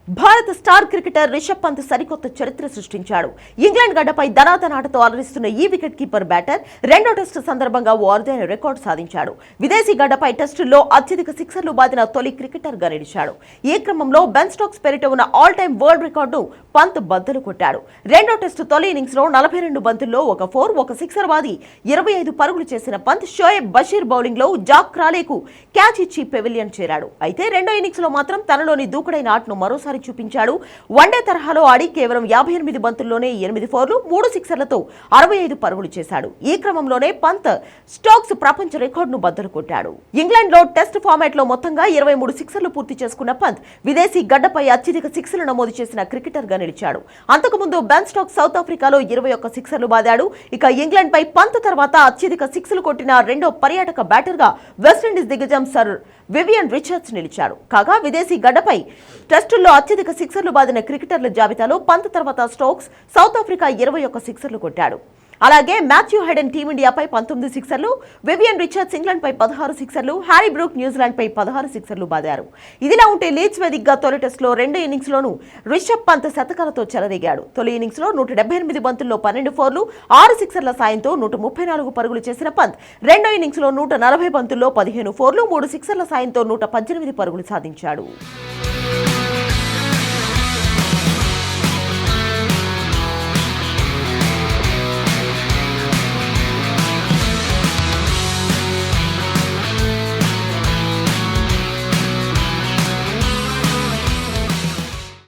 భారత star cricketer Rishabh Pant సరికొత్త చరిత్ర సృష్టించాడు. ఇంగ్లాండ్ గడ్డపై ధనాధనాటతో అలరిస్తున్న ఈ వికెట్ కీపర్ బ్యాటర్ రెండో టెస్టు సందర్భంగా ఓ అరుదైన రికార్డు సాధించాడు. విదేశీ గడ్డపై టెస్టుల్లో అత్యధిక సిక్సర్లు బాదిన తొలి క్రికెటర్ గా నిలిచాడు. ఈ క్రమంలో బెన్ స్టోక్స్ పేరిట ఉన్న ఆల్ టైమ్ వరల్డ్ రికార్డును పంత్ బద్దలు కొట్టాడు. రెండో టెస్టు తొలి ఇన్నింగ్స్ లో 42 బంతుల్లో ఒక 4, ఒక సిక్సర్ బాది 25 పరుగులు చేసిన పంత్ షోయబ్ బషీర్ బౌలింగ్ లో జాక్ క్రాలేకు క్యాచ్ ఇచ్చి పెవిలియన్ చేరాడు. అయితే రెండో ఇన్నింగ్స్ లో మాత్రం తనలోని దూకుడైన ఆటను మరోసారి చూపించాడు. వన్డే తరహాలో ఆడి కేవలం 58 బంతుల్లోనే 8 ఫోర్లు 3 సిక్సర్లతో 65 పరుగులు చేశాడు. ఈ క్రమంలోనే పంత్ స్టోక్స్ ప్రపంచ రికార్డును బద్దలు కొట్టాడు. ఇంగ్లాండ్ లో టెస్ట్ ఫార్మాట్ లో మొత్తంగా 23 సిక్సర్లు పూర్తి చేసుకున్న పంత్ విదేశీ గడ్డపై అత్యధిక సిక్సర్లు నమోదు చేసిన క్రికెటర్ గా నిలిచాడు. అంతకుముందు బెన్ స్టోక్స్ సౌత్ ఆఫ్రికాలో 21 సిక్సర్లు బాదాడు. ఇక ఇంగ్లాండ్ పై పంత్ తర్వాత అత్యధిక సిక్సర్లు కొట్టిన రెండో పర్యాటక బ్యాటర్ గా వెస్టిండీస్ దిగ్గజం సర్ వివియన్ రిచర్డ్స్ నిలిచాడు. కాగా విదేశీ గడ్డపై టెస్టుల్లో అత్యధిక సిక్సర్లు బాదిన క్రికెటర్ల జాబితాలో పంత్ తర్వాత స్టోక్స్ సౌత్ ఆఫ్రికా 21 సిక్సర్లు కొట్టాడు. అలాగే మాథ్యూ హెడెన్ టీమిండియాపై 19 సిక్సర్లు, వివియన్ రిచర్డ్స్ ఇంగ్లాండ్ పై 16 సిక్సర్లు, హ్యారీ బ్రూక్ న్యూజిలాండ్ పై 16 సిక్సర్లు బాదారు. ఇదిలా ఉంటే లీడ్స్ వేదికగా తొలి టెస్టులో రెండో ఇన్నింగ్స్ లోనూ రిషబ్ పంత్ శతకాలతో చెలరేగాడు. తొలి ఇన్నింగ్స్ లో 178 బంతుల్లో 12 ఫోర్లు 6 సిక్సర్ల సాయంతో 134 పరుగులు చేసిన పంత్ రెండో ఇన్నింగ్స్ లో 140 బంతుల్లో 15 ఫోర్లు 3 సిక్సర్ల సాయంతో 118 పరుగులు సాధించాడు.